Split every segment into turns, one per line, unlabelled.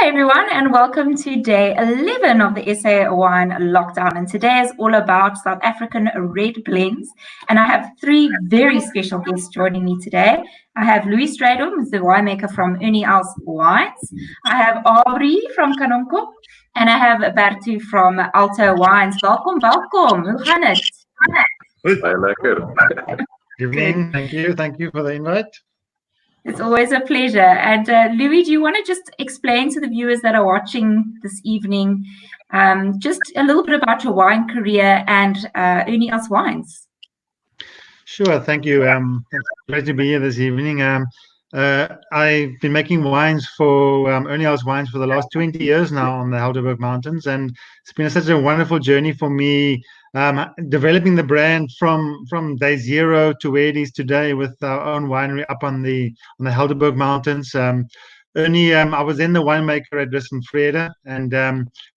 everyone, and welcome to day 11 of the SA Wine Lockdown. And today is all about South African red blends. And I have three very special guests joining me today. I have Louis Strydom, the winemaker from Ernie Els Wines. I have Aubrey from Kanonkop. And I have Bertu from Alto Wines. Welkom. Hoe gaan het?
Baie lekker.
Evening. Thank you for the invite.
It's always a pleasure. And Louis, do you want to just explain to the viewers that are watching this evening just a little bit about your wine career and Ernie Els Wines?
Sure, thank you. It's great to be here this evening. I've been making wines for Ernie Els Wines for the last 20 years now on the Helderberg Mountains, and it's been such a wonderful journey for me, developing the brand from day zero to where it is today with our own winery up on the Helderberg Mountains. Ernie, I was then the winemaker at Rus en Vrede, and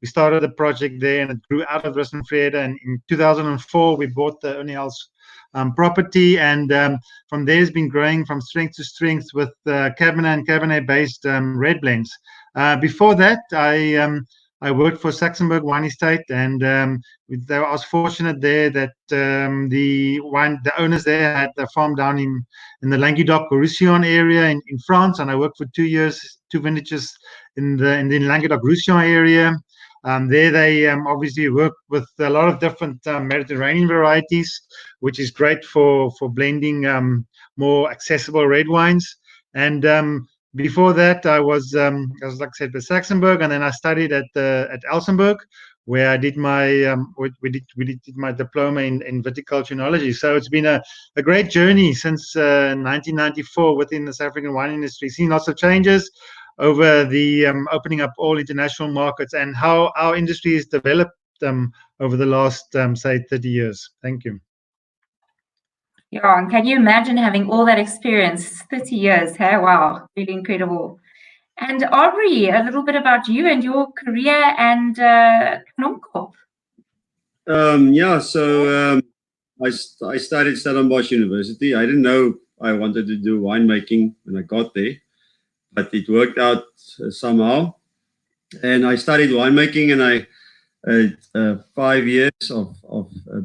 we started the project there, and it grew out of Rus en Vrede. And in 2004, we bought the Ernie Els property, and from there it's been growing from strength to strength with Cabernet and Cabernet-based red blends. Before that, I worked for Saxenberg Wine Estate, and I was fortunate there that the owners there had a farm down in the Languedoc-Roussillon area in France, and I worked for 2 years, 2 vintages in the Languedoc-Roussillon area. There they obviously work with a lot of different Mediterranean varieties, which is great for blending more accessible red wines. And before that, I was like I said, with Saxenberg, and then I studied at Elsenburg, where I did my we did my diploma in viticulture enology. So it's been a great journey since 1994 within the South African wine industry. Seen lots of changes over the opening up all international markets, and how our industry has developed over the last say 30 years. Thank you.
Yeah, and can you imagine having all that experience? 30 years, hey? Wow, really incredible. And Aubrey, a little bit about you and your career and Kanonkop.
I studied Stellenbosch University. I didn't know I wanted to do winemaking when I got there, but it worked out somehow. And I studied winemaking, and I had 5 years of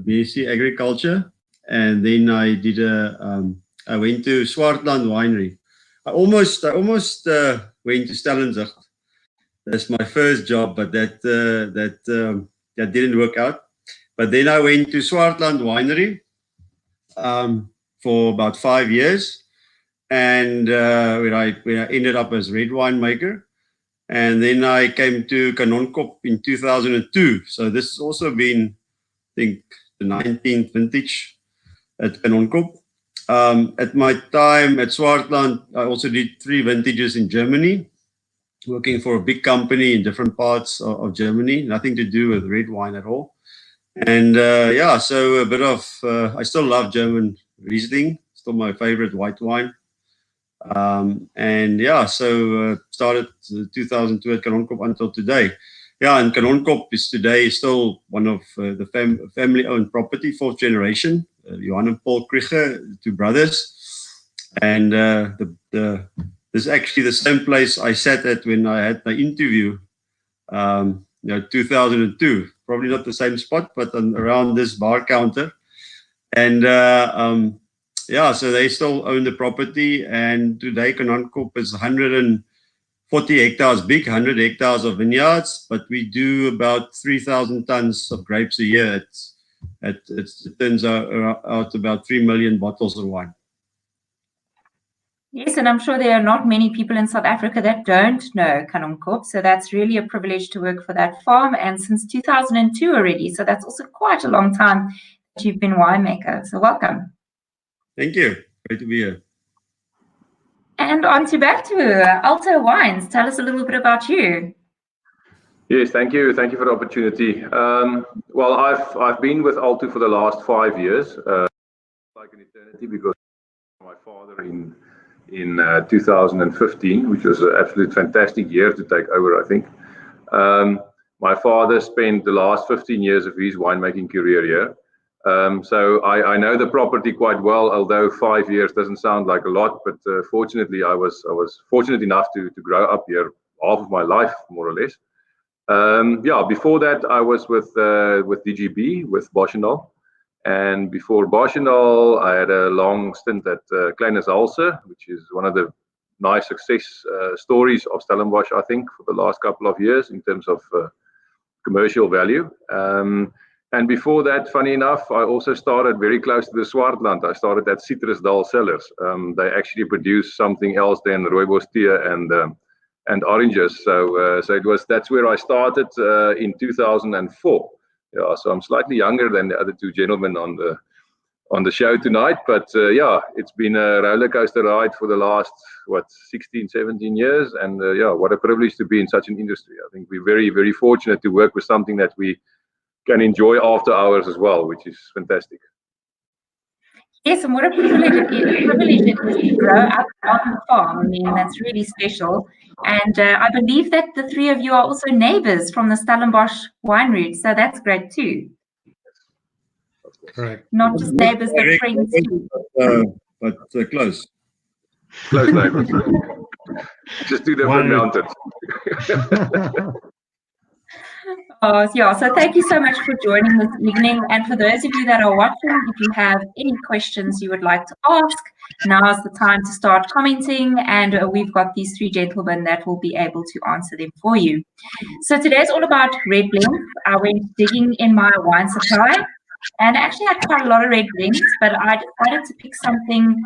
BSc agriculture. And then I did I went to Swartland Winery. I almost went to Stellenzicht. That's my first job, but that didn't work out. But then I went to Swartland Winery for about 5 years, and where I ended up as red winemaker. And then I came to Kanonkop in 2002. So this has also been, I think, the 19th vintage at Kanonkop. At my time at Swartland, I also did 3 vintages in Germany, working for a big company in different parts of Germany, nothing to do with red wine at all. And so a bit of, I still love German Riesling, still my favorite white wine. Started 2002 at Kanonkop until today. Yeah, and Kanonkop is today still one of the family-owned property, 4th generation. Johan and Paul Krieger, 2 brothers. And this is actually the same place I sat at when I had my interview, 2002. Probably not the same spot, but around this bar counter. And so they still own the property. And today Kanonkop is 140 hectares big, 100 hectares of vineyards, but we do about 3,000 tons of grapes a year. It turns out about 3 million bottles of wine.
Yes, and I'm sure there are not many people in South Africa that don't know Kanonkop, so that's really a privilege to work for that farm, and since 2002 already, so that's also quite a long time that you've been winemaker, so welcome.
Thank you. Great to be here.
And on to Bertu, Alto Wines. Tell us a little bit about you.
Yes, thank you. Thank you for the opportunity. Well, I've been with Alto for the last 5 years, like an eternity, because my father in 2015, which was an absolute fantastic year to take over, I think. My father spent the last 15 years of his winemaking career here. So I know the property quite well, although 5 years doesn't sound like a lot, but fortunately I was fortunate enough to grow up here half of my life, more or less. Before that, I was with DGB, with Boschendal. And before Boschendal, I had a long stint at Kleine Zalse, which is one of the nice success stories of Stellenbosch, I think, for the last couple of years in terms of commercial value. And before that, funny enough, I also started very close to the Swartland. I started at Citrusdal Cellars. They actually produce something else than rooibos tea and oranges. So that's where I started in 2004. Yeah, so I'm slightly younger than the other two gentlemen on the show tonight, but it's been a roller coaster ride for the last 16, 17 years, and what a privilege to be in such an industry. I think we're very, very fortunate to work with something that we can enjoy after hours as well, which is fantastic.
Yes, and what a privilege it is to grow up on the farm. I mean, that's really special. And I believe that the three of you are also neighbors from the Stellenbosch wine route, so that's great too.
Correct.
Not just neighbors, but friends too.
But close.
Close neighbors. Just 2 different mountains.
So thank you so much for joining this evening. And for those of you that are watching, if you have any questions you would like to ask, now's the time to start commenting. And we've got these three gentlemen that will be able to answer them for you. So today's all about red blends. I went digging in my wine supply and actually had quite a lot of red blends, but I decided to pick something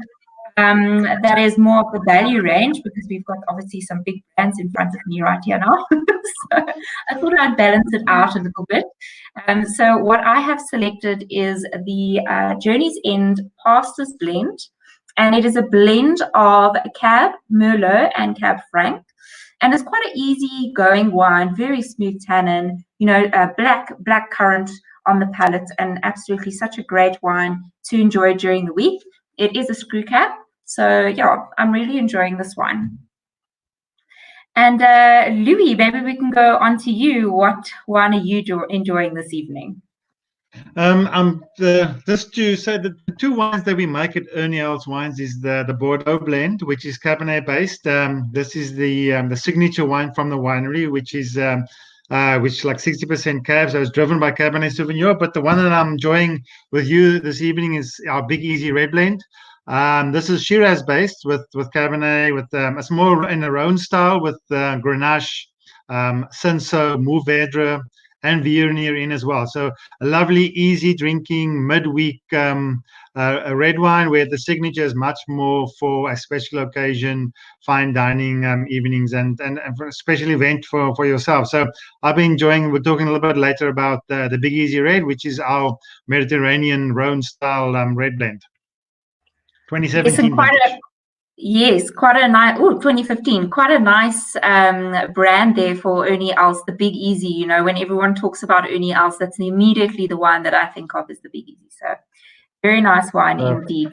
that is more of the value range, because we've got obviously some big brands in front of me right here now. So I thought I'd balance it out a little bit. So what I have selected is the Journey's End Pastors Blend, and it is a blend of Cab Merlot and Cab Franc. And it's quite an easy going wine, very smooth tannin, black currant on the palate, and absolutely such a great wine to enjoy during the week. It is a screw cap. So I'm really enjoying this wine. And Louis, maybe we can go on to you. What wine are you enjoying this evening?
Just to say that the two wines that we make at Ernie Els Wines is the Bordeaux blend, which is Cabernet based. This is the signature wine from the winery, which is which like 60% Cab, so it's driven by Cabernet Sauvignon. But the one that I'm enjoying with you this evening is our Big Easy Red Blend. This is Shiraz based with Cabernet, with it's more in a Rhone style with Grenache, Cinsault, Mourvèdre, and Viognier in as well. So a lovely, easy drinking midweek a red wine, where the signature is much more for a special occasion, fine dining evenings, and especially event for yourself. So I've been enjoying. We're talking a little bit later about the Big Easy Red, which is our Mediterranean Rhone style red blend. 2017.
Quite a nice. 2015. Quite a nice brand there for Ernie Els, the Big Easy. When everyone talks about Ernie Els, that's immediately the wine that I think of as the Big Easy. So very nice wine indeed.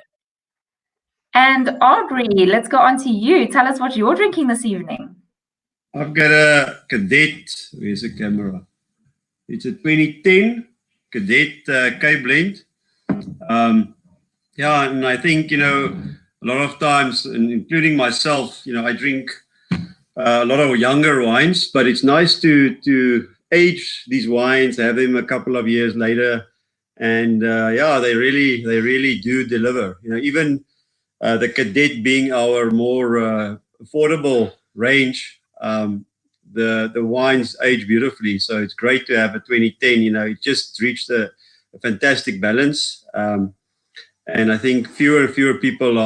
And Audrey, let's go on to you. Tell us what you're drinking this evening.
I've got a Cadet. Where's the camera? It's a 2010 Cadet K blend. And I think, a lot of times, and including myself, I drink a lot of younger wines, but it's nice to age these wines, have them a couple of years later, and they really do deliver. Even the Cadet being our more affordable range, the wines age beautifully. So it's great to have a 2010. It just reached a fantastic balance. And I think fewer and fewer people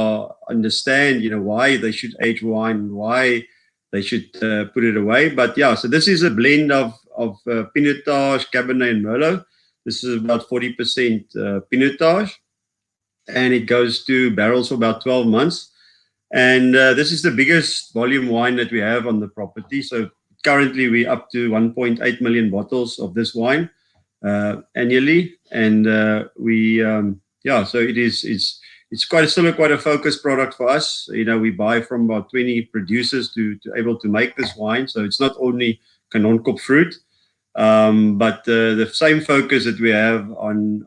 understand, why they should age wine, why they should put it away. But so this is a blend of Pinotage, Cabernet, and Merlot. This is about 40% Pinotage, and it goes to barrels for about 12 months. And this is the biggest volume wine that we have on the property. So currently we're up to 1.8 million bottles of this wine annually, and so it's still quite a focused product for us. We buy from about 20 producers to able to make this wine. So it's not only Kanonkop fruit, but the same focus that we have on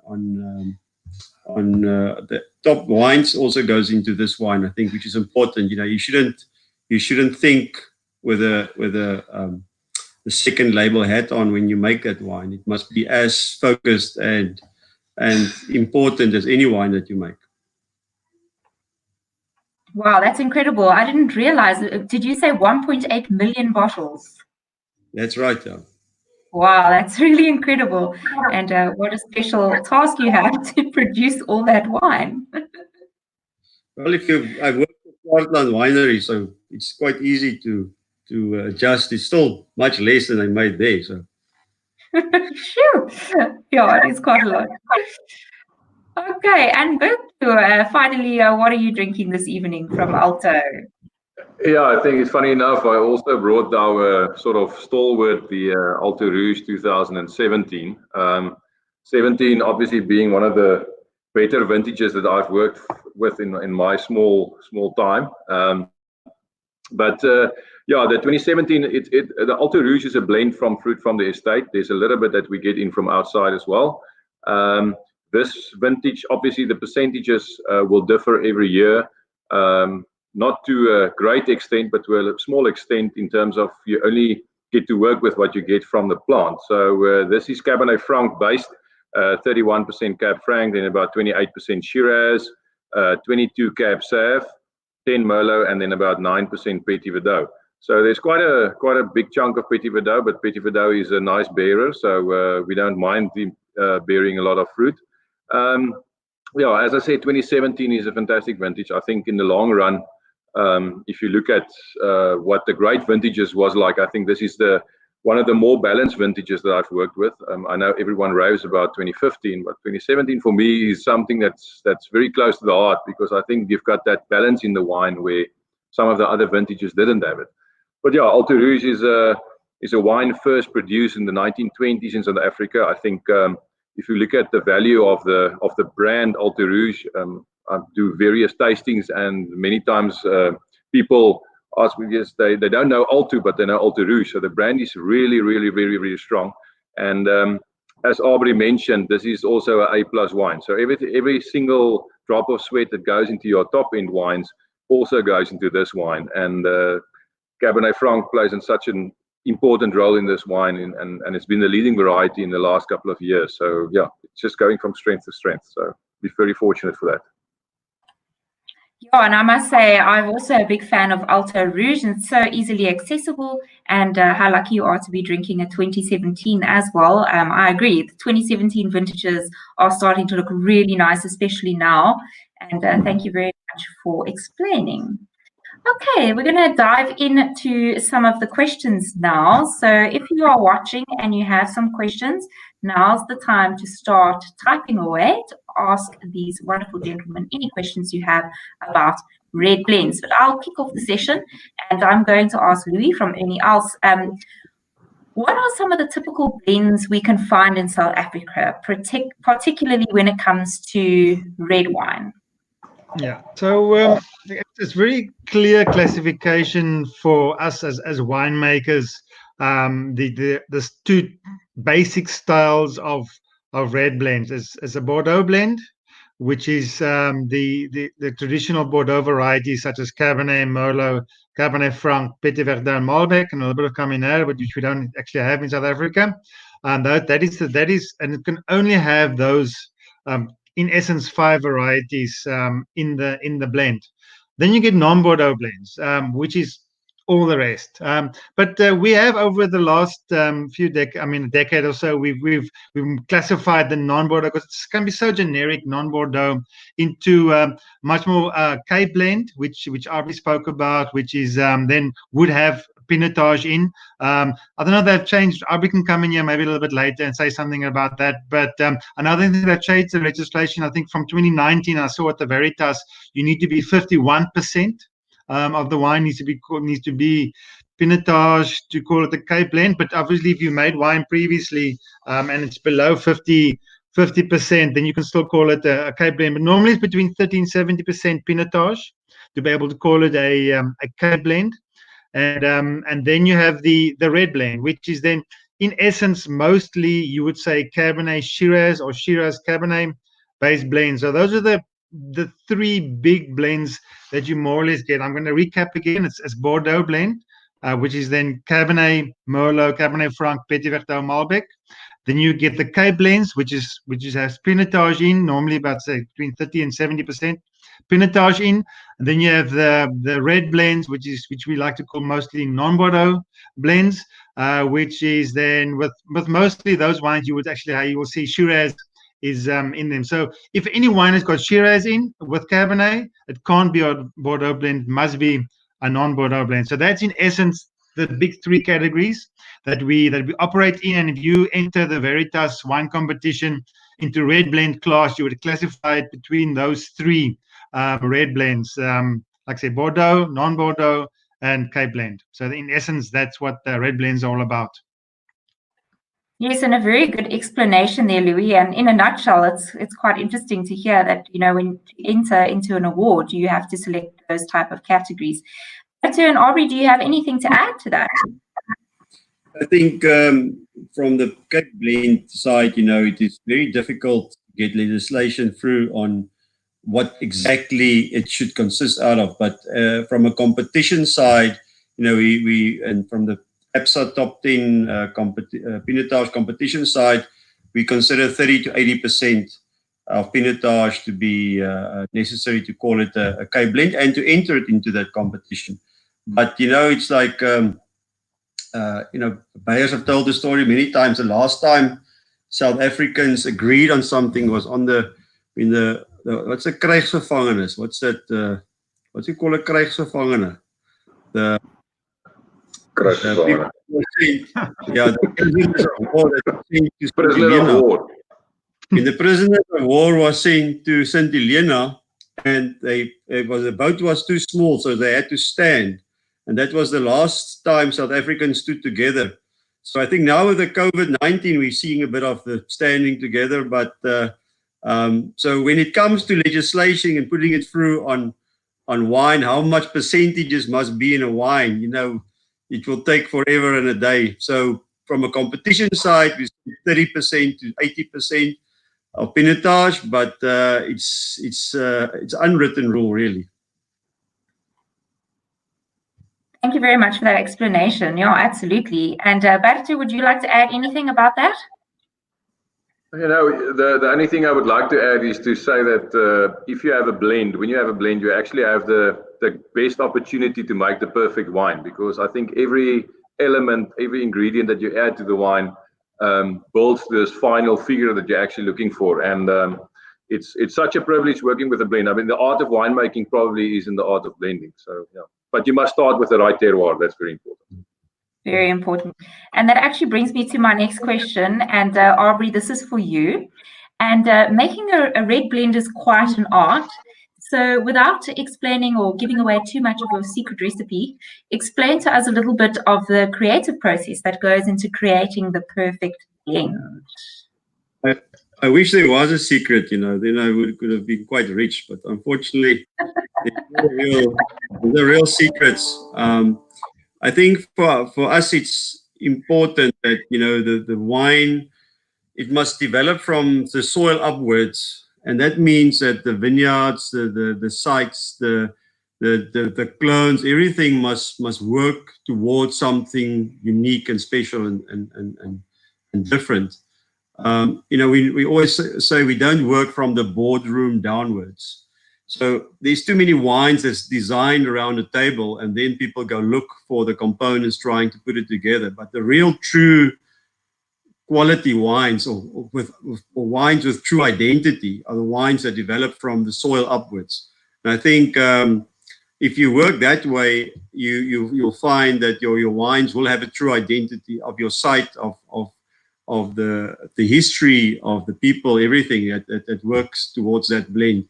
the top wines also goes into this wine, I think, which is important. You shouldn't think the second label hat on when you make that wine. It must be as focused and important as any wine that you make.
Wow, that's incredible. I didn't realize. Did you say 1.8 million bottles?
That's right, yeah.
Wow, that's really incredible. And what a special task you have to produce all that wine.
Well, I've worked at Swartland Winery, so it's quite easy to adjust. It's still much less than I made there. So.
Sure. Yeah, it is quite a lot. Okay, and Bertu, finally, what are you drinking this evening from Alto?
Yeah, I think it's funny enough. I also brought our sort of stalwart, the Alto Rouge 2017. 17 obviously being one of the better vintages that I've worked with in my small time. Yeah, the 2017, the Alto Rouge is a blend from fruit from the estate. There's a little bit that we get in from outside as well. This vintage, obviously, the percentages will differ every year. Not to a great extent, but to a small extent in terms of you only get to work with what you get from the plant. So this is Cabernet Franc based, 31% Cab Franc, then about 28% Shiraz, 22 Cab Sauv, 10 Merlot, and then about 9% Petit Verdot. So there's quite a big chunk of Petit Verdot, but Petit Verdot is a nice bearer, so we don't mind bearing a lot of fruit. Yeah, as I said, 2017 is a fantastic vintage. I think in the long run, if you look at what the great vintages was like, I think this is one of the more balanced vintages that I've worked with. I know everyone raves about 2015, but 2017 for me is something that's very close to the heart, because I think you've got that balance in the wine where some of the other vintages didn't have it. But yeah, Alto Rouge is a wine first produced in the 1920s in South Africa. I think if you look at the value of the brand Alto Rouge, I do various tastings, and many times people ask me, yes, they don't know Alto, but they know Alto Rouge. So the brand is really, really, very, very strong. And as Aubrey mentioned, this is also an A+ wine. So every single drop of sweat that goes into your top end wines also goes into this wine. And Cabernet Franc plays in such an important role in this wine, and it's been the leading variety in the last couple of years. So yeah, it's just going from strength to strength. So we're very fortunate for that.
Yeah, and I must say, I'm also a big fan of Alto Rouge, and it's so easily accessible, and how lucky you are to be drinking a 2017 as well. I agree, the 2017 vintages are starting to look really nice, especially now, and thank you very much for explaining. Okay, we're going to dive into some of the questions now. So if you are watching and you have some questions, now's the time to start typing away to ask these wonderful gentlemen any questions you have about red blends. But I'll kick off the session, and I'm going to ask Louis from Ernie Els, what are some of the typical blends we can find in South Africa, particularly when it comes to red wine?
Yeah, so it's very clear classification for us as winemakers. The two basic styles of red blends is a Bordeaux blend, which is the traditional Bordeaux varieties such as Cabernet, Merlot, Cabernet Franc, Petit Verdot, Malbec, and a little bit of Carmenere, but which we don't actually have in South Africa. And that is, and it can only have those. In essence, 5 varieties in the blend. Then you get non-Bordeaux blends, which is all the rest. But we have over the last decade or so, we've classified the non-Bordeaux, because it can be so generic, non-Bordeaux, into much more Cape blend, which Aubrey spoke about, which is then would have Pinotage in. I don't know if they've changed. Aubrey can come in here maybe a little bit later and say something about that. But another thing that changed the legislation, I think from 2019, I saw at the Veritas, you need to be 51% of the wine needs to be Pinotage to call it a Cape blend. But obviously, if you made wine previously and it's below 50%, then you can still call it a Cape blend. But normally it's between 30 and 70% Pinotage to be able to call it a Cape blend. And then you have the red blend, which is then in essence mostly you would say Cabernet Shiraz or Shiraz Cabernet based blends. So those are the 3 big blends that you more or less get. I'm going to recap again. It's Bordeaux blend, which is then Cabernet, Merlot, Cabernet Franc, Petit Verdot, Malbec. Then you get the Cape blends, which has Pinotage in, normally about say between 30 and 70% Pinotage in. And then you have the red blends, which we like to call mostly non-Bordeaux blends, which is then with mostly those wines you will see Shiraz is in them. So if any wine has got Shiraz in with Cabernet, it can't be a Bordeaux blend, must be a non-Bordeaux blend. So that's in essence the big three categories that we operate in. And if you enter the Veritas wine competition into red blend class, you would classify it between those three red blends, like I say, Bordeaux, non-Bordeaux, and Cape blend. So in essence, that's what the red blends are all about.
Yes, and a very good explanation there, Louis. And in a nutshell, it's quite interesting to hear that, you know, when you enter into an award, you have to select those type of categories. Berto and Aubrey, do you have anything to add to that?
I think from the Cape blend side, you know, it is very difficult to get legislation through on what exactly it should consist out of. But from a competition side, you know, and from the APSA top 10 Pinotage competition side, we consider 30 to 80% of Pinotage to be necessary to call it a Cape blend and to enter it into that competition. But, you know, it's like, you know, buyers have told the story many times. The last time South Africans agreed on something was on what's a krijgsgevangenis? What's that? What's you call a krijgsgevangene? The
Krijgsgevangene.
Yeah, the prisoners of war that were sent to
Prisoner of war.
When the prisoners of war was sent to St. Helena, and the boat was too small, so they had to stand. And that was the last time South Africans stood together. So I think now with the COVID-19, we're seeing a bit of the standing together. But so when it comes to legislation and putting it through on wine, how much percentages must be in a wine, you know, it will take forever and a day. So from a competition side, we see 30% to 80% of Pinotage, but it's unwritten rule, really.
Thank you very much for that explanation. Yeah, absolutely. And Berto, would you like to add anything about that?
You know, the only thing I would like to add is to say that if you have a blend, when you have a blend, you actually have the best opportunity to make the perfect wine, because I think every element, every ingredient that you add to the wine builds this final figure that you're actually looking for. And it's such a privilege working with a blend. I mean, the art of winemaking probably is in the art of blending. So, yeah. But you must start with the right terroir. That's very important.
Very important. And that actually brings me to my next question. And Aubrey, this is for you. And making a red blend is quite an art. So without explaining or giving away too much of your secret recipe, explain to us a little bit of the creative process that goes into creating the perfect blend.
I wish there was a secret, you know, then I could have been quite rich, but unfortunately, there's no real secrets. I think for us, it's important that, you know, the wine, it must develop from the soil upwards. And that means that the vineyards, the sites, the clones, everything must work towards something unique and special and different. You know, we always say we don't work from the boardroom downwards. So there's too many wines that's designed around a table, and then people go look for the components trying to put it together. But the real true quality wines or wines with true identity are the wines that develop from the soil upwards. And I think if you work that way, you'll find that your wines will have a true identity of your site, of the history of the people, everything that works towards that blend.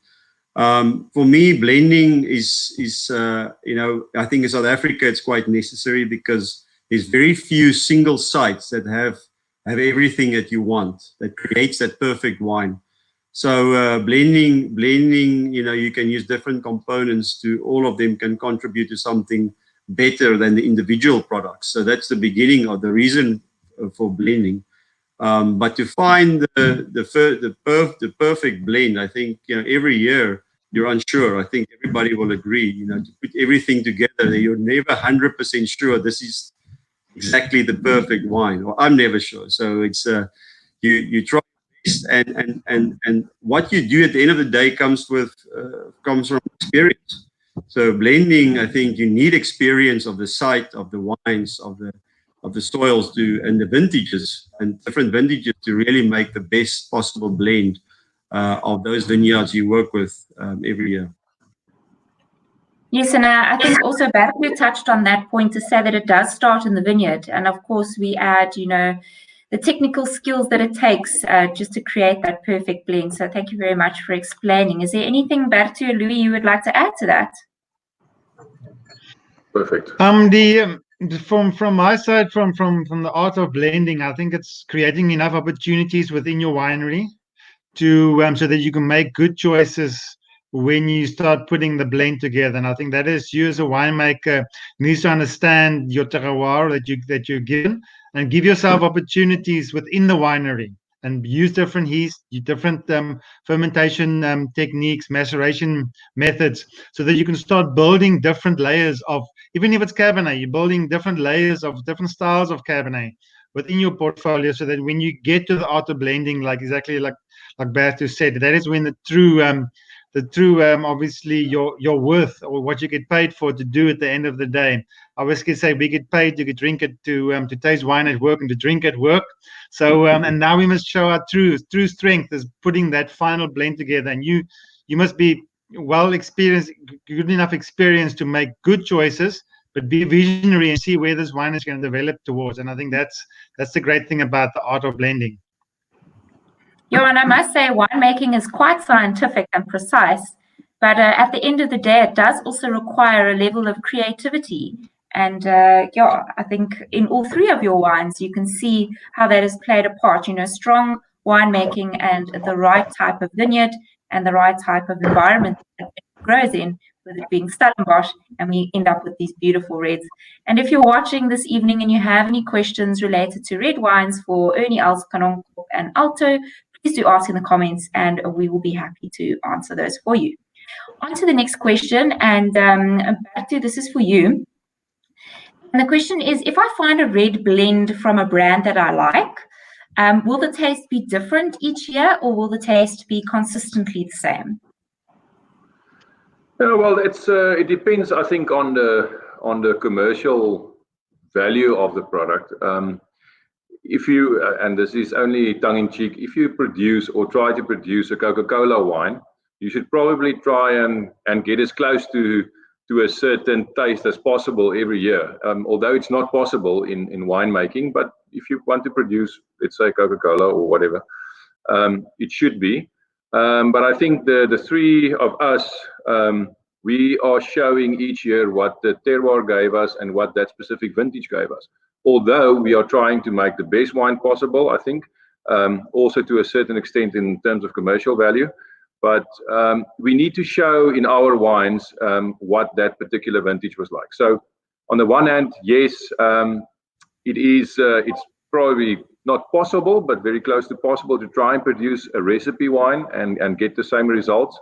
For me, blending is you know, I think in South Africa it's quite necessary because there's very few single sites that have everything that you want, that creates that perfect wine. So blending, you know, you can use different components to, all of them can contribute to something better than the individual products. So that's the beginning of the reason for blending. But to find the perfect blend, I think, you know, every year you're unsure. I think everybody will agree, to put everything together, you're never 100% sure this is exactly the perfect wine, or I'm never sure. So it's you try best, and what you do at the end of the day comes from experience. So blending, I think you need experience of the site, of the wines, of the soils and the vintages and different vintages to really make the best possible blend of those vineyards you work with every year.
Yes, and I think also Bartu touched on that point to say that it does start in the vineyard. And of course, we add, the technical skills that it takes just to create that perfect blend. So thank you very much for explaining. Is there anything, Bartu or Louis, you would like to add to that?
Perfect.
From my side, from the art of blending, I think it's creating enough opportunities within your winery to so that you can make good choices when you start putting the blend together. And I think that is, you as a winemaker needs to understand your terroir that you're given, and give yourself opportunities within the winery and use different yeast, different fermentation techniques, maceration methods, so that you can start building different layers of, even if it's Cabernet, you're building different layers of different styles of Cabernet within your portfolio, so that when you get to the art of blending, exactly like Bartu said, that is when the true obviously your worth, or what you get paid for to do at the end of the day. I always say we get paid to drink it, to taste wine at work and to drink at work. So and now we must show our true strength is putting that final blend together. And you must be well experienced, good enough experience to make good choices, but be visionary and see where this wine is going to develop towards. And I think that's the great thing about the art of blending.
Johan, I must say winemaking is quite scientific and precise, but at the end of the day, it does also require a level of creativity. And I think in all three of your wines, you can see how that has played a part, strong winemaking and the right type of vineyard and the right type of environment that it grows in, with it being Stellenbosch, and we end up with these beautiful reds. And if you're watching this evening and you have any questions related to red wines for Ernie Els, Kanon Corp and Alto, please do ask in the comments and we will be happy to answer those for you. On to the next question, and Bartu, this is for you. And the question is, if I find a red blend from a brand that I like, will the taste be different each year, or will the taste be consistently the same?
Yeah, well, it depends, I think, on the commercial value of the product. If you, and this is only tongue-in-cheek, if you produce or try to produce a Coca-Cola wine, you should probably try and get as close to a certain taste as possible every year. Although it's not possible in winemaking, but if you want to produce, let's say, Coca-Cola or whatever, it should be. But I think the three of us, we are showing each year what the terroir gave us and what that specific vintage gave us. Although we are trying to make the best wine possible, I think, also to a certain extent in terms of commercial value. But we need to show in our wines what that particular vintage was like. So on the one hand, yes, it's probably not possible, but very close to possible to try and produce a recipe wine and get the same results.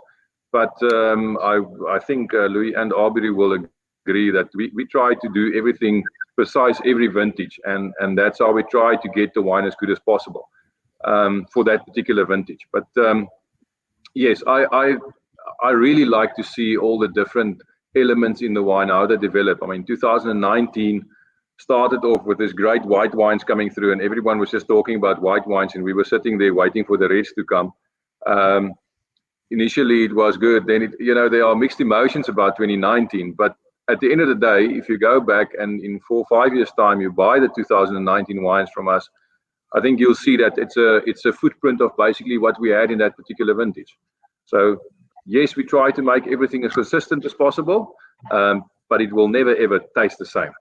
But I think Louis and Aubrey will agree that we try to do everything precise every vintage, and that's how we try to get the wine as good as possible for that particular vintage. But yes, I really like to see all the different elements in the wine, how they develop. I mean, 2019 started off with this great white wines coming through, and everyone was just talking about white wines, and we were sitting there waiting for the reds to come. Initially, it was good. Then, there are mixed emotions about 2019. But at the end of the day, if you go back and in 4 or 5 years' time, you buy the 2019 wines from us, I think you'll see that it's a footprint of basically what we had in that particular vintage. So, yes, we try to make everything as consistent as possible, but it will never, ever taste the same.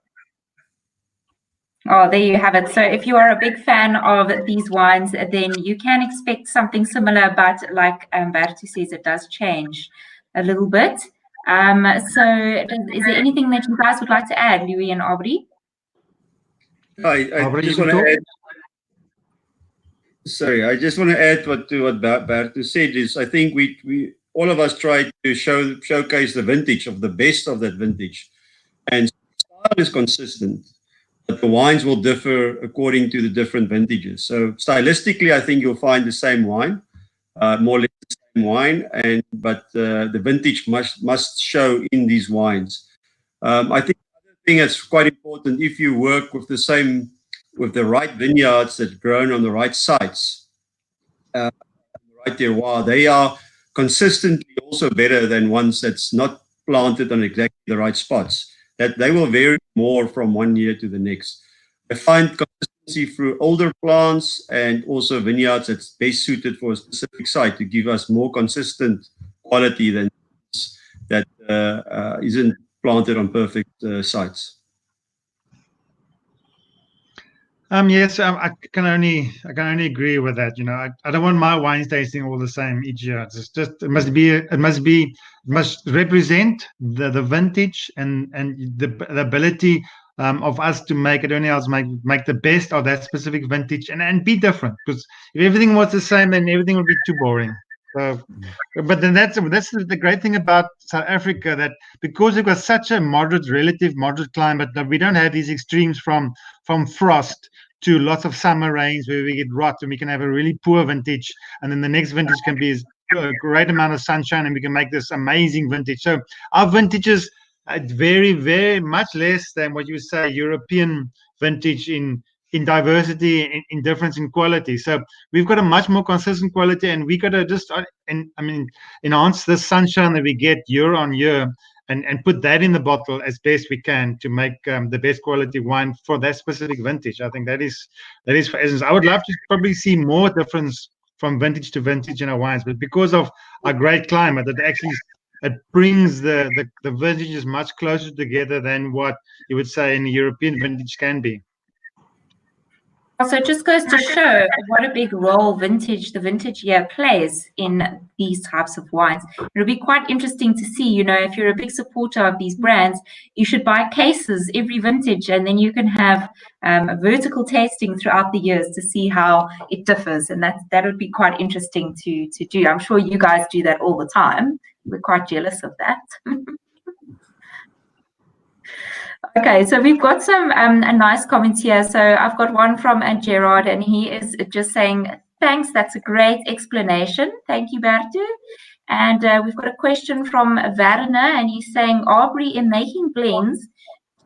Oh, there you have it. So if you are a big fan of these wines, then you can expect something similar, but like Bartu says, it does change a little bit. So is there anything that you guys would like to add, Louis and Aubrey?
I just want to add. Sorry, I just want to add to what Bartu said. Is I think we all of us try to showcase the vintage of the best of that vintage. And style is consistent, but the wines will differ according to the different vintages. So stylistically, I think you'll find the same wine, more or less the same wine, but the vintage must show in these wines. I think another thing that's quite important, if you work with the right vineyards that grown on the right sites, the right terroir, they are consistently also better than ones that's not planted on exactly the right spots. That they will vary more from one year to the next. I find consistency through older plants and also vineyards that's best suited for a specific site to give us more consistent quality than that isn't planted on perfect sites.
Yes, I can only agree with that. I don't want my wines tasting all the same each year. It's just it must represent the vintage and the ability of us to make it only else make the best of that specific vintage and be different. Because if everything was the same, then everything would be too boring. So, but then that's the great thing about South Africa, that because we've got such a relative moderate climate, that we don't have these extremes from frost to lots of summer rains where we get rot, and we can have a really poor vintage, and then the next vintage can be a great amount of sunshine, and we can make this amazing vintage. So our vintages are very, very much less than what you would say European vintage in diversity, in difference in quality. So we've got a much more consistent quality, and we got to just enhance the sunshine that we get year on year, and put that in the bottle as best we can to make the best quality wine for that specific vintage. I think that is for essence. I would love to probably see more difference from vintage to vintage in our wines, but because of our great climate, it brings the vintages much closer together than what you would say in a European vintage can be.
So it just goes to show what a big role the vintage year plays in these types of wines. It'll be quite interesting to see, if you're a big supporter of these brands, you should buy cases every vintage, and then you can have a vertical tasting throughout the years to see how it differs. And that would be quite interesting to do. I'm sure you guys do that all the time. We're quite jealous of that. Okay, so we've got some a nice comments here. So I've got one from Gerard, and he is just saying, thanks, that's a great explanation. Thank you, Bertu. And we've got a question from Werner, and he's saying, Aubrey, in making blends,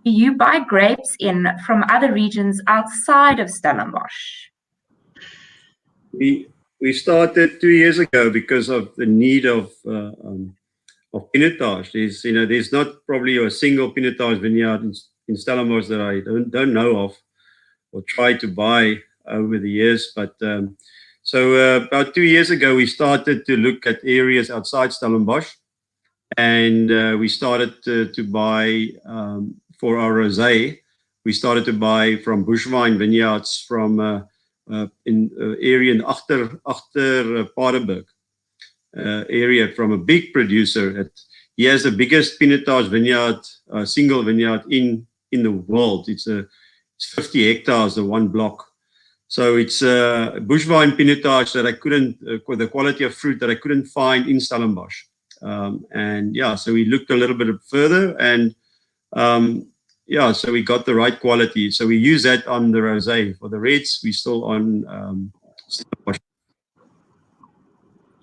do you buy grapes in from other regions outside of Stellenbosch?
We started 2 years ago because of the need of Pinotage. There's not probably a single Pinotage vineyard in Stellenbosch that I don't know of or try to buy over the years. But so about 2 years ago, we started to look at areas outside Stellenbosch, and we started to buy for our rosé. We started to buy from Bushwine vineyards from in area in Agter Paardeberg. Area from a big producer. He has the biggest Pinotage vineyard, single vineyard in the world. It's 50 hectares, the one block. So it's Bushwine Pinotage that I couldn't, the quality of fruit that I couldn't find in Stellenbosch. And yeah, so we looked a little bit further, and yeah, so we got the right quality. So we use that on the rosé. For the reds, we still on Stellenbosch.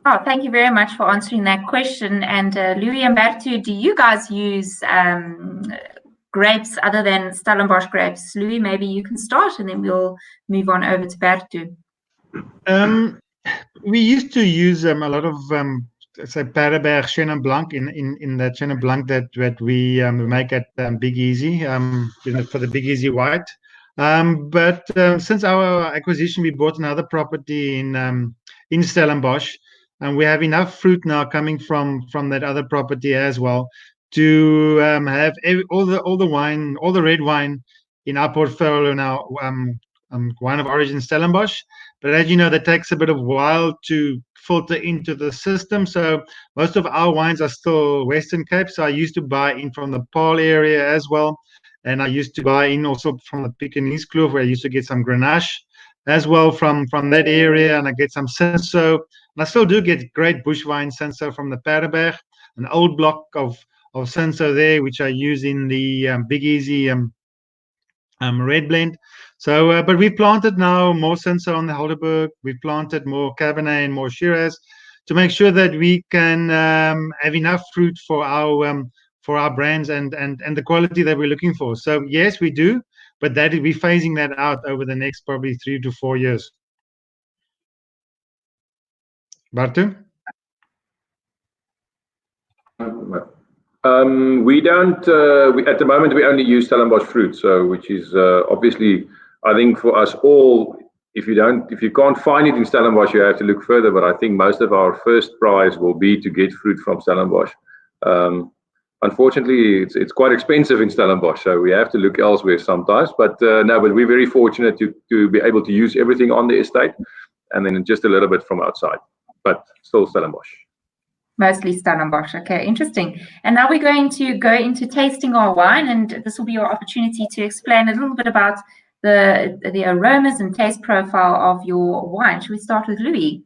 Oh, thank you very much for answering that question. And Louis and Bertu, do you guys use grapes other than Stellenbosch grapes? Louis, maybe you can start, and then we'll move on over to Bertu.
We used to use a lot of say Paardeberg Chenin Blanc in the Chenin Blanc that we make at Big Easy, for the Big Easy White. But since our acquisition, we bought another property in Stellenbosch. And we have enough fruit now coming from that other property as well to have all the red wine in our portfolio now. Wine of origin Stellenbosch, but as you know, that takes a bit of while to filter into the system. So most of our wines are still Western Cape. So I used to buy in from the Paarl area as well, and I used to buy in also from the Pekingese Kloof, where I used to get some Grenache. as well from that area, and I get some Cinsault. And I still do get great bush wine Cinsault from the Paardeberg, an old block of Cinsault there, which I use in the Big Easy red blend. So, but we planted now more Cinsault on the Helderberg. We planted more Cabernet and more Shiraz to make sure that we can have enough fruit for our brands and the quality that we're looking for. So yes, we do, but that we're phasing that out over the next probably 3 to 4 years. Bartu?
We don't. At the moment, we only use Stellenbosch fruit, so which is obviously, I think for us all, if you can't find it in Stellenbosch, you have to look further. But I think most of our first prize will be to get fruit from Stellenbosch. Unfortunately, it's quite expensive in Stellenbosch, so we have to look elsewhere sometimes. But no, but we're very fortunate to be able to use everything on the estate, and then just a little bit from outside, but still Stellenbosch.
Mostly Stellenbosch. Okay, interesting. And now we're going to go into tasting our wine, and this will be your opportunity to explain a little bit about the aromas and taste profile of your wine. Should we start with Louis?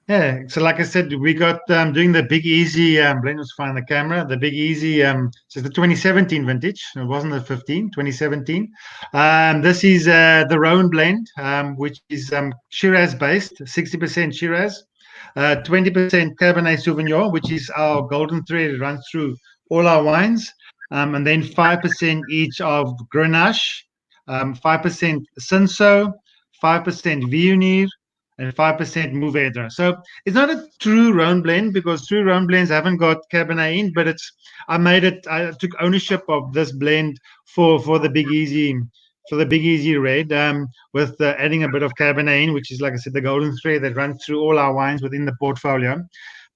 Yeah, so like I said, we got doing the Big Easy blend. Let's find the camera. The Big Easy, so it's the 2017 vintage. It wasn't the 2017. This is the Rhone blend, which is Shiraz based, 60% Shiraz, 20% Cabernet Sauvignon, which is our golden thread. It runs through all our wines, and then 5% each of Grenache, 5% Cinsault, 5% Viognier, and 5% Mourvèdre. So it's not a true Rhone blend because true Rhone blends haven't got Cabernet in, but I took ownership of this blend for the Big Easy, red, with adding a bit of Cabernet in, which is, like I said, the golden thread that runs through all our wines within the portfolio.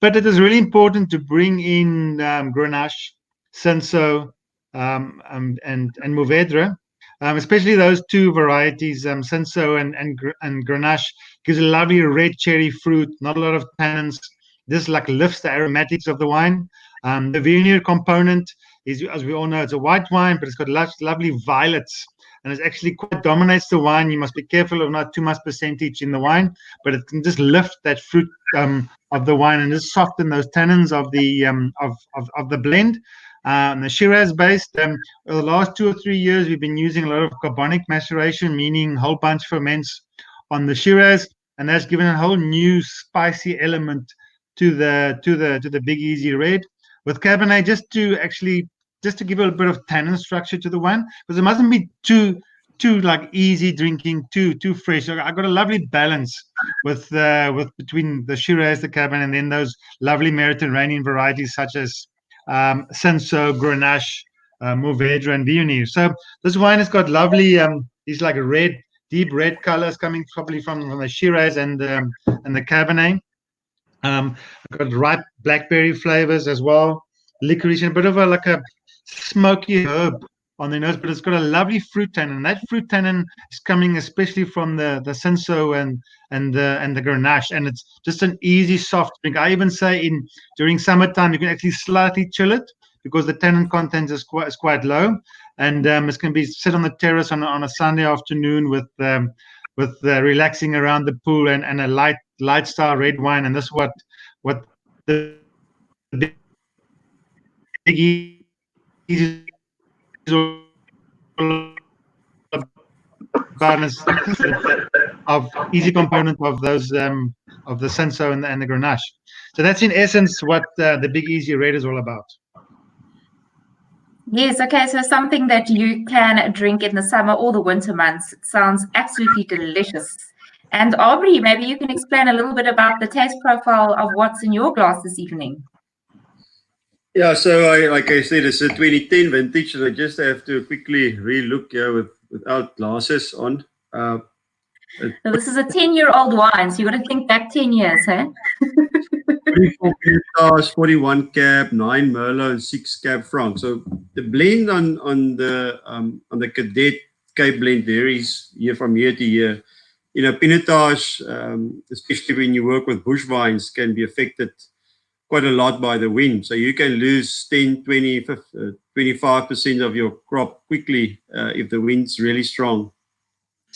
But it is really important to bring in Grenache, Cinsault, and Mourvèdre. Especially those two varieties, Cinsault and Grenache, gives a lovely red cherry fruit, not a lot of tannins. This lifts the aromatics of the wine. The Viognier component is, as we all know, it's a white wine, but it's got lovely violets, and it actually quite dominates the wine. You must be careful of not too much percentage in the wine, but it can just lift that fruit of the wine and just soften those tannins of the blend. The Shiraz based, the last 2 or 3 years, we've been using a lot of carbonic maceration, meaning whole bunch ferments on the Shiraz, and that's given a whole new spicy element to the Big Easy red. With Cabernet, just to give a bit of tannin structure to the wine, because it mustn't be too easy drinking, too fresh. So I got a lovely balance with between the Shiraz, the Cabernet, and then those lovely Mediterranean varieties such as Cinsault, Grenache, Mourvèdre, and Viognier. So this wine has got lovely these deep red colors coming probably from the Shiraz and the Cabernet. I've got ripe blackberry flavors as well, licorice, and a bit of a smoky herb on the nose, but it's got a lovely fruit tannin. And that fruit tannin is coming especially from the Cinsault and the Grenache, and it's just an easy soft drink. I even say during summertime you can actually slightly chill it because the tannin content is quite low, and it's going to be sit on the terrace on a Sunday afternoon with relaxing around the pool and a light style red wine. And this is what the Big Easy of easy component of those of the Cinsault and the Grenache. So that's in essence what the Big Easy red is all about.
Yes, okay, so something that you can drink in the summer or the winter months. It sounds absolutely delicious. And Aubrey, maybe you can explain a little bit about the taste profile of what's in your glass this evening.
Yeah, so like I said, it's a 2010 vintage, and I just have to quickly re-look here without glasses on.
So this is a 10-year-old wine, so you got to think back 10 years, huh?
34 Pinotage, 41 Cab, 9 Merlot, and 6 Cab Franc. So the blend on the Cadet Cape blend varies from year to year. Pinotage, especially when you work with bush vines, can be affected quite a lot by the wind. So you can lose 10, 20, 25% of your crop quickly if the wind's really strong.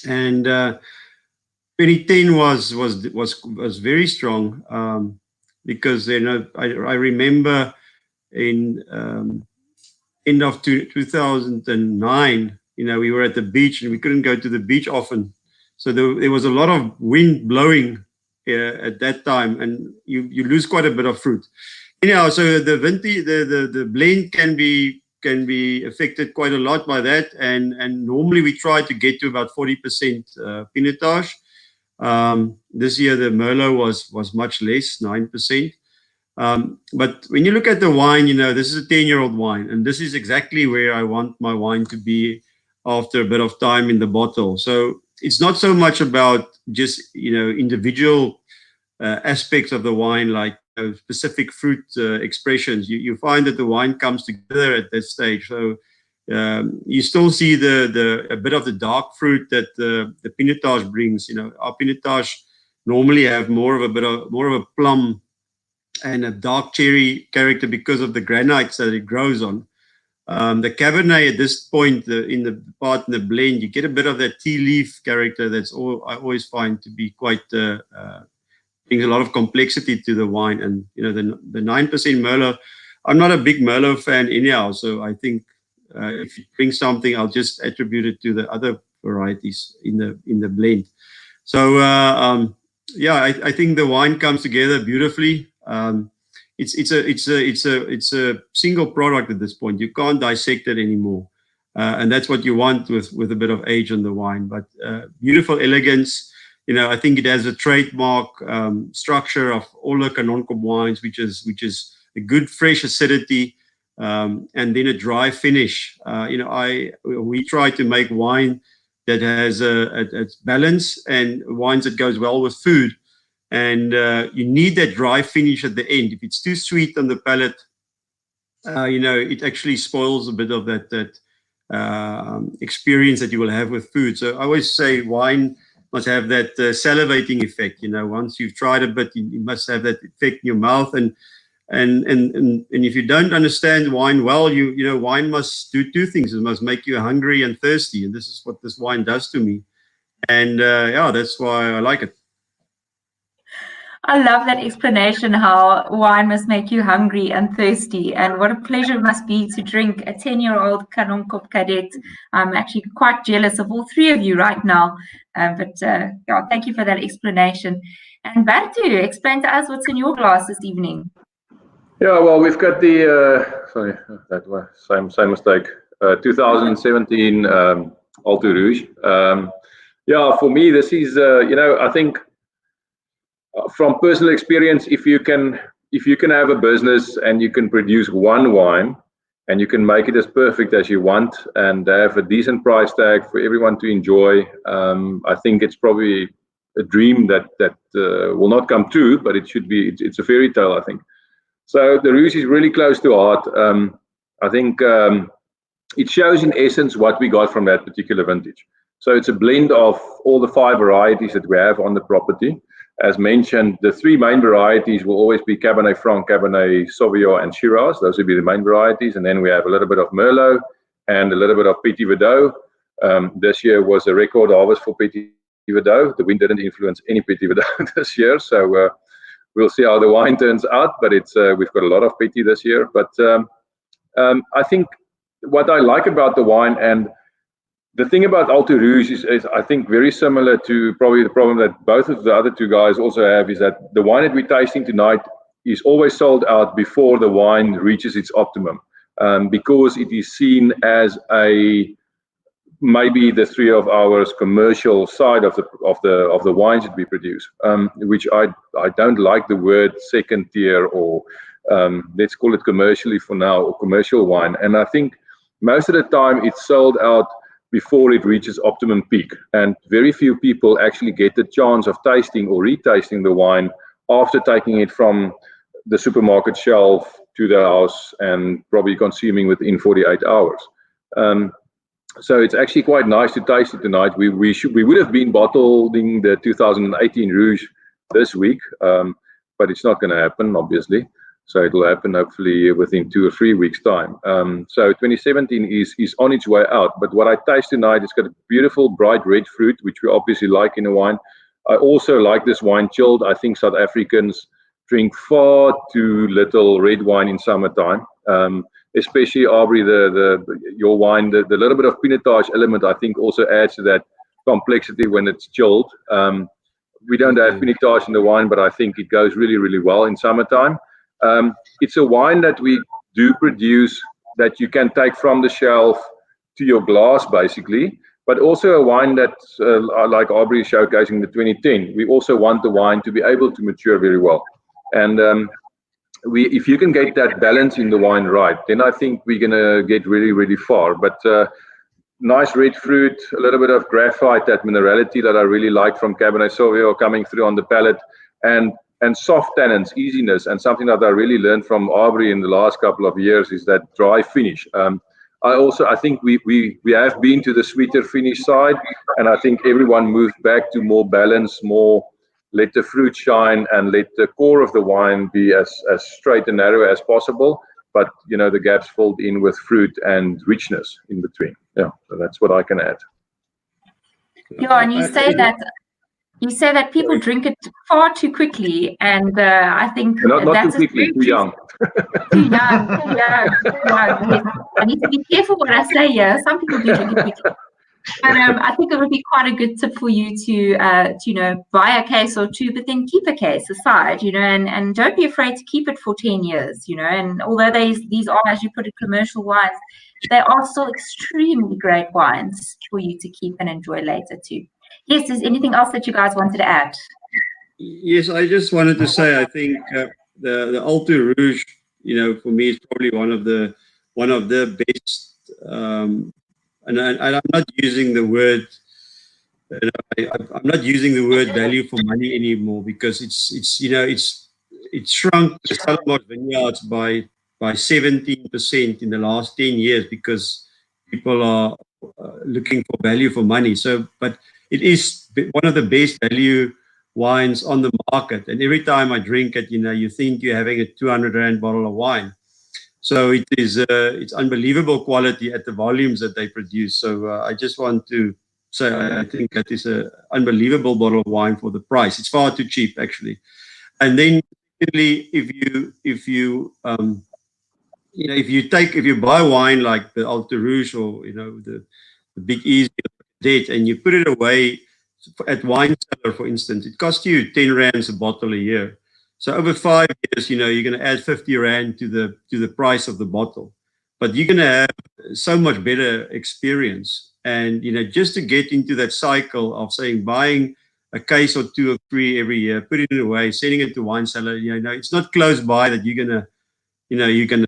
And 2010 was very strong, because I remember in end of 2009, we were at the beach and we couldn't go to the beach often, so there was a lot of wind blowing at that time, and you lose quite a bit of fruit. Anyhow, so the blend can be affected quite a lot by that, and normally we try to get to about 40% pinotage. This year the Merlot was much less, 9%. But when you look at the wine, this is a 10-year-old wine, and this is exactly where I want my wine to be after a bit of time in the bottle. So it's not so much about just individual aspects of the wine, like specific fruit expressions. You find that the wine comes together at that stage. So you still see a bit of the dark fruit that the pinotage brings. Our pinotage normally have more of a plum and a dark cherry character because of the granites that it grows on. The Cabernet at this point in the blend, you get a bit of that tea leaf character. I always find to be quite brings a lot of complexity to the wine. And the 9% Merlot, I'm not a big Merlot fan anyhow, so I think if you bring something, I'll just attribute it to the other varieties in the blend. So I think the wine comes together beautifully. It's a single product at this point. You can't dissect it anymore, and that's what you want with a bit of age on the wine. But beautiful elegance. I think it has a trademark structure of all the Kanonkop wines, which is a good fresh acidity, and then a dry finish. We try to make wine that has a balance, and wines that goes well with food. And you need that dry finish at the end. If it's too sweet on the palate, it actually spoils a bit of that experience that you will have with food. So I always say wine must have that salivating effect. Once you've tried a bit, you must have that effect in your mouth. And if you don't understand wine well, wine must do two things. It must make you hungry and thirsty, and this is what this wine does to me. And that's why I like it.
I love that explanation, how wine must make you hungry and thirsty, and what a pleasure it must be to drink a 10-year-old Kanonkop Cadet. I'm actually quite jealous of all three of you right now, but thank you for that explanation. And Bartu, explain to us what's in your glass this evening.
Yeah, well, we've got the that was same mistake. 2017 Alto Rouge. For me, this is I think. From personal experience, if you can have a business and you can produce one wine and you can make it as perfect as you want and have a decent price tag for everyone to enjoy, I think it's probably a dream that will not come true, but it should be. It's a fairy tale, I think. So the Rouge is really close to heart. I think it shows in essence what we got from that particular vintage. So it's a blend of all the 5 varieties that we have on the property. As mentioned, the 3 main varieties will always be Cabernet Franc, Cabernet Sauvignon, and Shiraz. Those will be the main varieties. And then we have a little bit of Merlot and a little bit of Petit Verdot. This year was a record harvest for Petit Verdot. The wind didn't influence any Petit Verdot this year. So we'll see how the wine turns out. But we've got a lot of Petit this year. But I think what I like about the wine, and the thing about Alto Rouge is I think very similar to probably the problem that both of the other 2 guys also have, is that the wine that we're tasting tonight is always sold out before the wine reaches its optimum, because it is seen as maybe the 3 of ours commercial side of the wines that we produce, which I don't like the word second tier, or let's call it commercially for now, or commercial wine. And I think most of the time it's sold out before it reaches optimum peak, and very few people actually get the chance of tasting or retasting the wine after taking it from the supermarket shelf to the house and probably consuming within 48 hours. So it's actually quite nice to taste it tonight. We would have been bottling the 2018 Rouge this week, but it's not going to happen, obviously. So it will happen hopefully within 2 or 3 weeks' time. So 2017 is on its way out. But what I taste tonight, it's got a beautiful bright red fruit, which we obviously like in a wine. I also like this wine chilled. I think South Africans drink far too little red wine in summertime. Especially Aubrey, your wine, the little bit of pinotage element, I think also adds to that complexity when it's chilled. We don't have pinotage in the wine, but I think it goes really, really well in summertime. It's a wine that we do produce that you can take from the shelf to your glass, basically, but also a wine that, like Aubrey is showcasing the 2010, we also want the wine to be able to mature very well. And if you can get that balance in the wine right, then I think we're going to get really, really far. But nice red fruit, a little bit of graphite, that minerality that I really like from Cabernet Sauvignon coming through on the palate, and soft tannins, easiness, and something that I really learned from Aubrey in the last couple of years is that dry finish. I think we have been to the sweeter finish side, and I think everyone moved back to more balance, more let the fruit shine and let the core of the wine be as straight and narrow as possible. But the gaps filled in with fruit and richness in between. Yeah, so that's what I can add.
Yeah, and you say that people drink it far too quickly, and I think
not too quickly, too young.
Too young. I need to be careful what I say here. Some people do drink it quickly. But I think it would be quite a good tip for you to buy a case or two, but then keep a case aside, and don't be afraid to keep it for 10 years, and although these are, as you put it, commercial wines, they are still extremely great wines for you to keep and enjoy later too. Yes, is anything else that you guys wanted to add?
Yes, I just wanted to say, I think the Alto Rouge, for me, is probably one of the best. And I'm not using the word. I'm not using the word value for money anymore, because it's shrunk the Stellenbosch vineyards by 17% in the last 10 years because people are looking for value for money. So, but it is one of the best value wines on the market. And every time I drink it, you think you're having a 200 Rand bottle of wine. So it is it's unbelievable quality at the volumes that they produce. So I just want to say I think that is an unbelievable bottle of wine for the price. It's far too cheap, actually. And then if you buy wine like the Alto Rouge or the Big Easy and you put it away at Wine Cellar, for instance, it costs you 10 Rands a bottle a year. So over 5 years, you're going to add 50 Rand to the price of the bottle, but you're going to have so much better experience. And just to get into that cycle of saying buying a case or two or three every year, putting it away, sending it to Wine Cellar, it's not close by that you're gonna, you can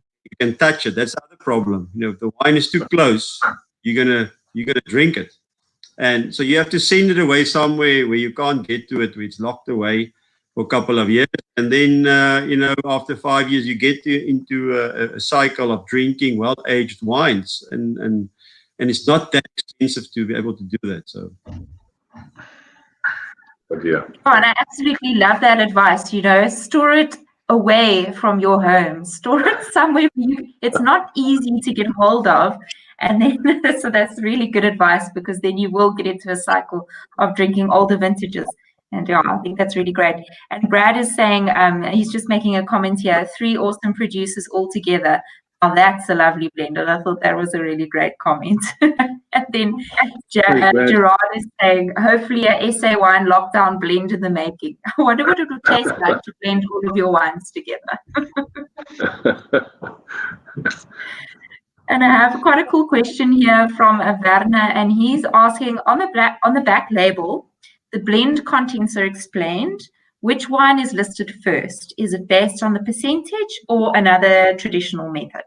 touch it. That's the other problem. If the wine is too close, you're gonna drink it, and so you have to send it away somewhere where you can't get to it, where it's locked away for a couple of years, and then after 5 years you get into a cycle of drinking well-aged wines, and it's not that expensive to be able to do that. So,
yeah.
Oh, and I absolutely love that advice. Store it away from your home. Store it somewhere it's not easy to get hold of. And then, so that's really good advice, because then you will get into a cycle of drinking older vintages. And yeah, I think that's really great. And Brad is saying, he's just making a comment here, 3 awesome producers all together. Oh, that's a lovely blend. And I thought that was a really great comment. And then Gerard is saying, hopefully a SA wine lockdown blend in the making. I wonder what it would taste like to blend all of your wines together. And I have quite a cool question here from Werner, and he's asking, on the back label, the blend contents are explained. Which wine is listed first? Is it based on the percentage or another traditional method?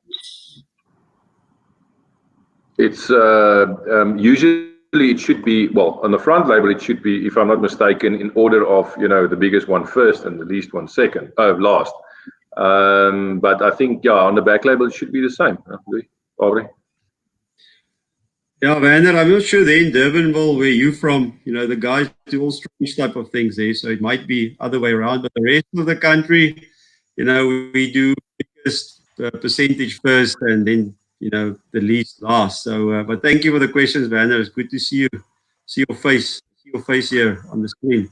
It's usually it should be, well, on the front label it should be, if I'm not mistaken, in order of the biggest one first and the least one second, last. But I think on the back label it should be the same. Aubrey?
Yeah, Werner, I'm not sure there in Durbanville, where you from, the guys do all strange type of things there, so it might be other way around, but the rest of the country, we do biggest percentage first and then, the least last. So, but thank you for the questions, Werner. It's good to see your face here on the screen.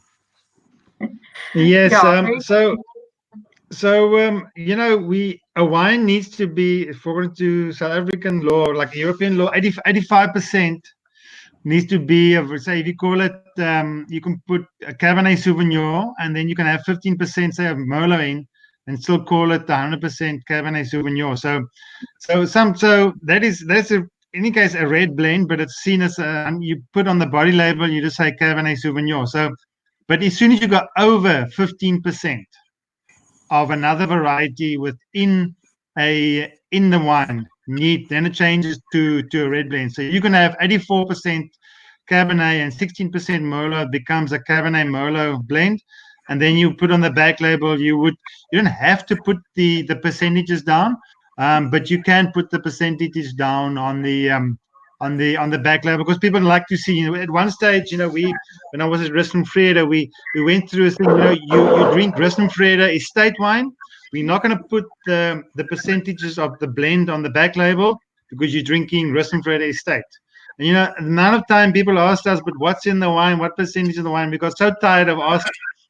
Yes.
Yeah, very
A wine needs to be, according to South African law, like European law, 85% needs to be of, say, if you call it, you can put a Cabernet Sauvignon, and then you can have 15%, say, of Merlot in, and still call it 100% Cabernet Sauvignon. So that's in any case a red blend, but it's seen as you put on the body label, you just say Cabernet Sauvignon. So, but as soon as you go over 15% of another variety within in the wine, then it changes to a red blend. So you can have 84% Cabernet and 16% Merlot, becomes a Cabernet Merlot blend. And then you put on the back label, you don't have to put the percentages down, but you can put the percentages down on the back label, because people like to see. At one stage, when I was at Rust and Vrede, we went through a thing. You drink Rust and Vrede estate wine. We're not going to put the percentages of the blend on the back label, because you're drinking Rust and Vrede estate. And the amount of time people asked us, but what's in the wine? What percentage of the wine? We got so tired of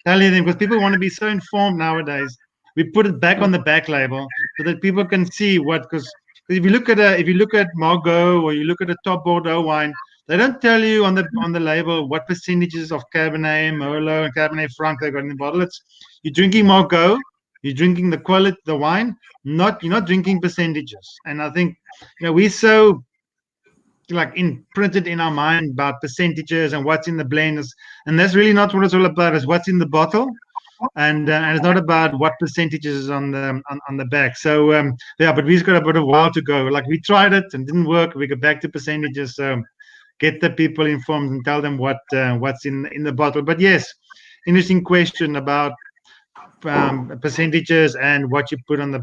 telling them, because people want to be so informed nowadays. We put it back on the back label so that people can see what. Because if you look at Margaux, or you look at a top Bordeaux wine, they don't tell you on the label what percentages of Cabernet, Merlot, and Cabernet Franc they got in the bottle. You're drinking Margaux, you're drinking the quality, the wine. You're not drinking percentages. And I think we're so imprinted in our mind about percentages and what's in the blends, and that's really not what it's all about. Is what's in the bottle, and it's not about what percentages is on the back. So but we've got a bit of a while to go. We tried it and didn't work. We go back to percentages. So get the people informed and tell them what's in the bottle. But yes, interesting question about percentages and what you put on the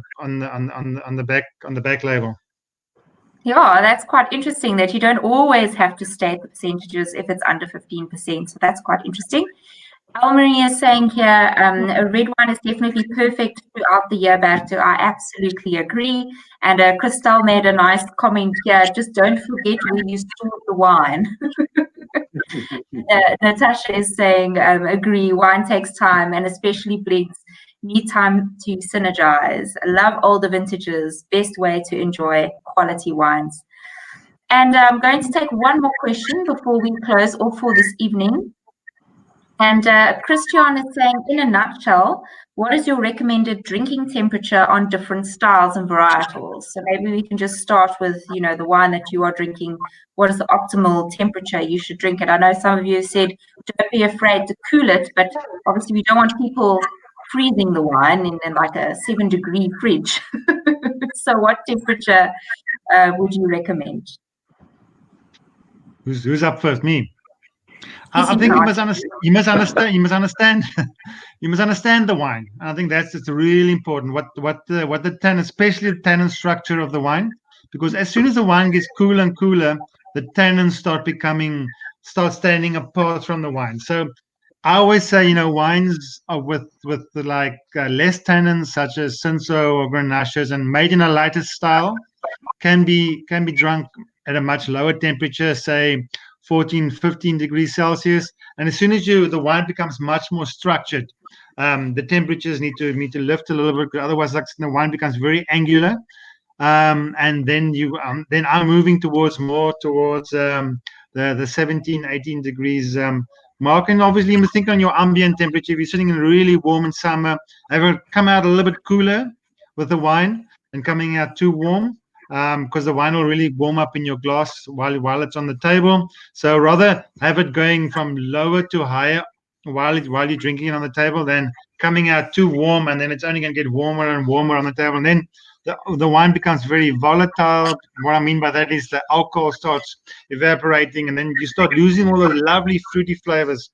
back label.
Yeah, that's quite interesting that you don't always have to state the percentages if it's under 15%. So that's quite interesting. Almarie is saying here, a red wine is definitely perfect throughout the year, Berto. I absolutely agree. And Christelle made a nice comment here. Just don't forget where you store the wine. Natasha is saying, agree, wine takes time, and especially blends need time to synergize. Love older vintages, best way to enjoy quality wines. And I'm going to take one more question before we close off for this evening. And Christian is saying, in a nutshell, what is your recommended drinking temperature on different styles and varietals? So maybe we can just start with, the wine that you are drinking. What is the optimal temperature you should drink it? I know some of you said, don't be afraid to cool it, but obviously we don't want people freezing the wine in like a 7-degree fridge. So what temperature would you recommend?
Who's up first? Me. I think you must understand the wine. And I think that's really important. What the tannin, especially the tannin structure of the wine, because as soon as the wine gets cooler and cooler, the tannins start standing apart from the wine. So I always say, wines are with less tannins, such as Cinsault or Grenaches, and made in a lighter style, can be drunk at a much lower temperature, say 14, 15 degrees Celsius. And as soon as the wine becomes much more structured, the temperatures need to lift a little bit. Otherwise, the wine becomes very angular. And then I'm moving towards the 17, 18 degrees mark. And obviously, you must think on your ambient temperature. If you're sitting in really warm in summer, have it come out a little bit cooler with the wine and coming out too warm, because the wine will really warm up in your glass while it's on the table. So rather have it going from lower to higher while you're drinking it on the table, than coming out too warm, and then it's only going to get warmer and warmer on the table. And then the wine becomes very volatile. What I mean by that is the alcohol starts evaporating, and then you start losing all the lovely fruity flavors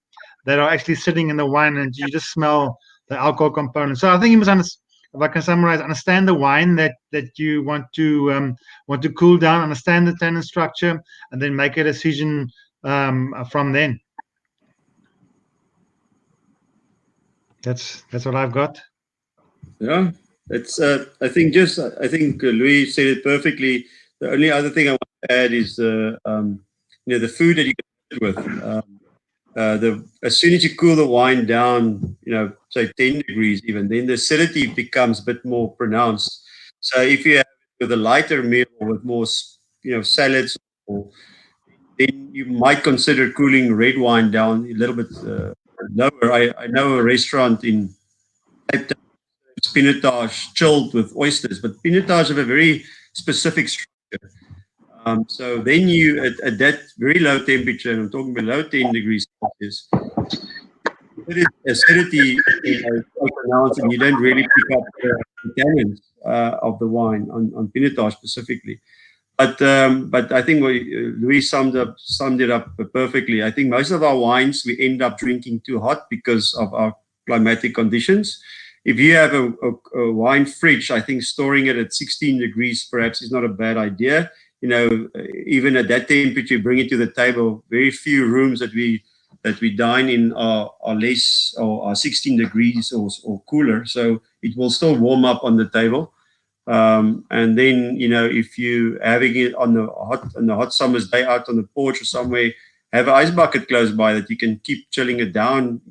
that are actually sitting in the wine, and you just smell the alcohol component. So I think you must understand, if I can summarize, understand the wine that you want to cool down, understand the tannin structure, and then make a decision from then. That's what I've got.
Yeah, it's. I think Louis said it perfectly. The only other thing I want to add is the food that you can eat with. as soon as you cool the wine down, say 10 degrees even, then the acidity becomes a bit more pronounced. So if you have it with a lighter meal or with more, salads, then you might consider cooling red wine down a little bit lower. I know a restaurant in Cape Town, Pinotage chilled with oysters, but Pinotage have a very specific structure. So then you, at that very low temperature, and I'm talking below 10 degrees Celsius, acidity is quite pronounced, and you don't really pick up the tannins of the wine on Pinotage specifically. But I think Louis summed it up perfectly. I think most of our wines we end up drinking too hot because of our climatic conditions. If you have a wine fridge, I think storing it at 16 degrees perhaps is not a bad idea. Even at that temperature, you bring it to the table. Very few rooms that we dine in are less or are 16 degrees or cooler, so it will still warm up on the table. And then if you having it on the hot summer's day out on the porch or somewhere, have an ice bucket close by that you can keep chilling it down.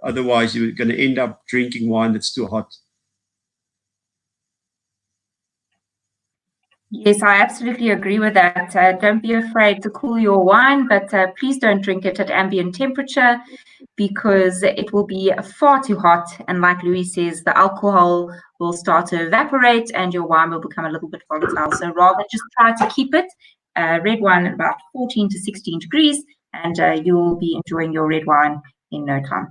Otherwise you're going to end up drinking wine that's too hot.
Yes, I absolutely agree with that. Don't be afraid to cool your wine, but please don't drink it at ambient temperature because it will be far too hot. And like Louis says, the alcohol will start to evaporate and your wine will become a little bit volatile. So rather just try to keep it red wine at about 14 to 16 degrees and you'll be enjoying your red wine in no time.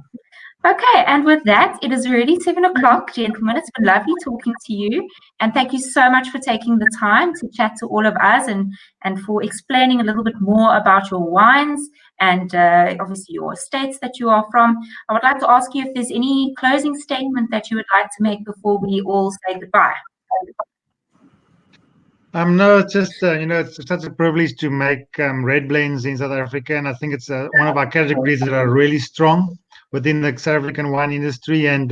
Okay, and with that, it is already 7 o'clock, gentlemen. It's been lovely talking to you. And thank you so much for taking the time to chat to all of us and for explaining a little bit more about your wines and obviously your estates that you are from. I would like to ask you if there's any closing statement that you would like to make before we all say goodbye.
No, it's just, it's such a privilege to make red blends in South Africa. And I think it's one of our categories that are really strong within the South African wine industry, and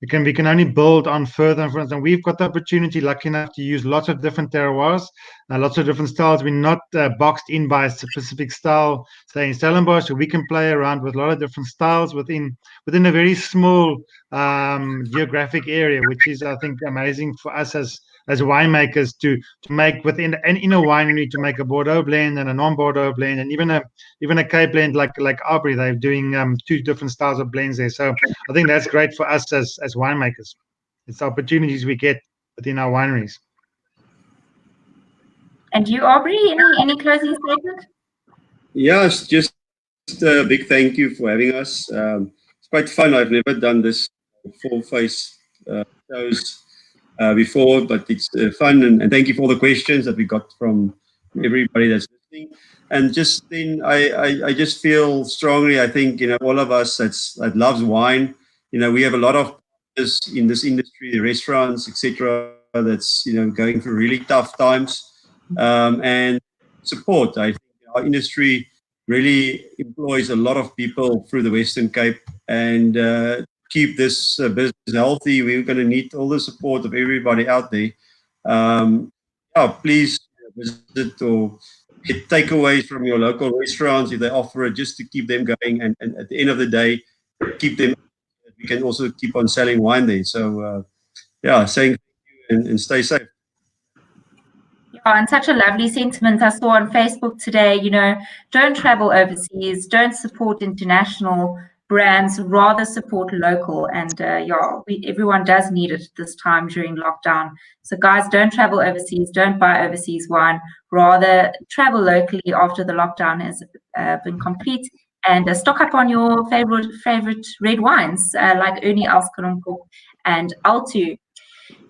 we can only build on further and further. And we've got the opportunity, lucky enough, to use lots of different terroirs, lots of different styles. We're not boxed in by a specific style, say in Stellenbosch. So we can play around with a lot of different styles within a very small geographic area, which is, I think, amazing for us as winemakers to make within in a winery, to make a Bordeaux blend and a non-Bordeaux blend, and even a Cape blend like Aubrey. They're doing 2 different styles of blends there. So I think that's great for us as winemakers. It's opportunities we get within our wineries.
And you, Aubrey, any closing statement?
Yes, just a big thank you for having us. It's quite fun. I've never done this full-face shows before, but it's fun, and thank you for all the questions that we got from everybody that's listening. And just then, I just feel strongly, I think, all of us that loves wine, we have a lot of in this industry, the restaurants, etc., that's going through really tough times, and support. I think our industry really employs a lot of people through the Western Cape, and keep this business healthy. We're going to need all the support of everybody out there. Please visit or get takeaways from your local restaurants if they offer it, just to keep them going. And at the end of the day, keep them. We can also keep on selling wine there. So, saying thank you and stay safe.
And such a lovely sentiment I saw on Facebook today. Don't travel overseas, don't support international brands, rather support local. And everyone does need it this time during lockdown. So guys, don't travel overseas, don't buy overseas wine, rather travel locally after the lockdown has been complete, and stock up on your favorite red wines like Ernie Els Kanonkop and Alto.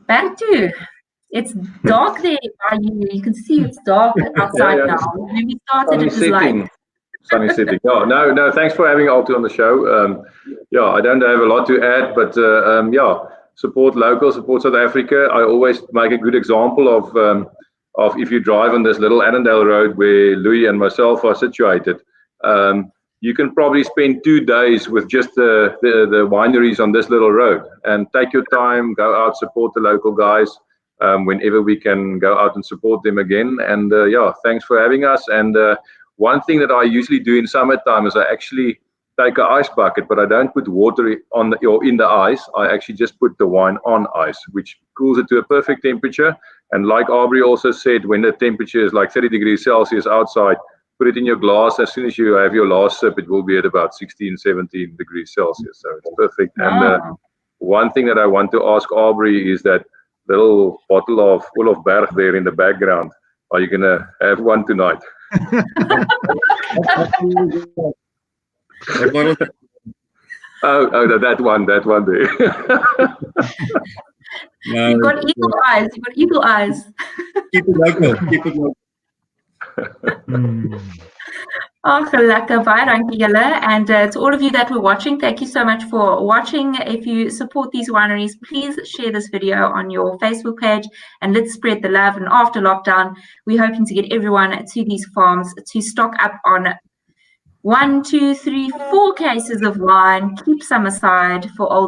Bartu, it's dark there by you. You can see it's dark outside now. When we started, it was light.
Sunny setting. No, thanks for having Alto on the show. I don't have a lot to add, but support local, support South Africa. I always make a good example of if you drive on this little Annandale Road where Louis and myself are situated, you can probably spend 2 days with just the wineries on this little road, and take your time, go out, support the local guys. Whenever we can go out and support them again. And thanks for having us. And one thing that I usually do in summertime is I actually take an ice bucket, but I don't put water on or in the ice. I actually just put the wine on ice, which cools it to a perfect temperature. And like Aubrey also said, when the temperature is like 30 degrees Celsius outside, put it in your glass. As soon as you have your last sip, it will be at about 16, 17 degrees Celsius. So it's perfect. And one thing that I want to ask Aubrey is that little bottle of Olaf Berg there in the background. Are you going to have one tonight? Oh, that one there.
You've got eagle eyes. You've got eagle eyes.
Keep it local. Keep it local.
Lekker, baie dankie julle. And to all of you that were watching, thank you so much for watching. If you support these wineries, please share this video on your Facebook page and let's spread the love. And after lockdown, we're hoping to get everyone to these farms to stock up on 1, 2, 3, 4 cases of wine. Keep some aside for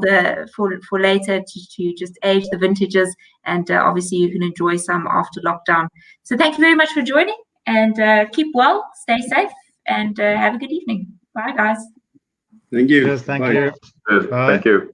later to just age the vintages, and obviously you can enjoy some after lockdown. So thank you very much for joining, and keep well, stay safe, and have a good evening. Bye, guys.
Thank you.
Yes, thank
Bye.
you.
Thank you.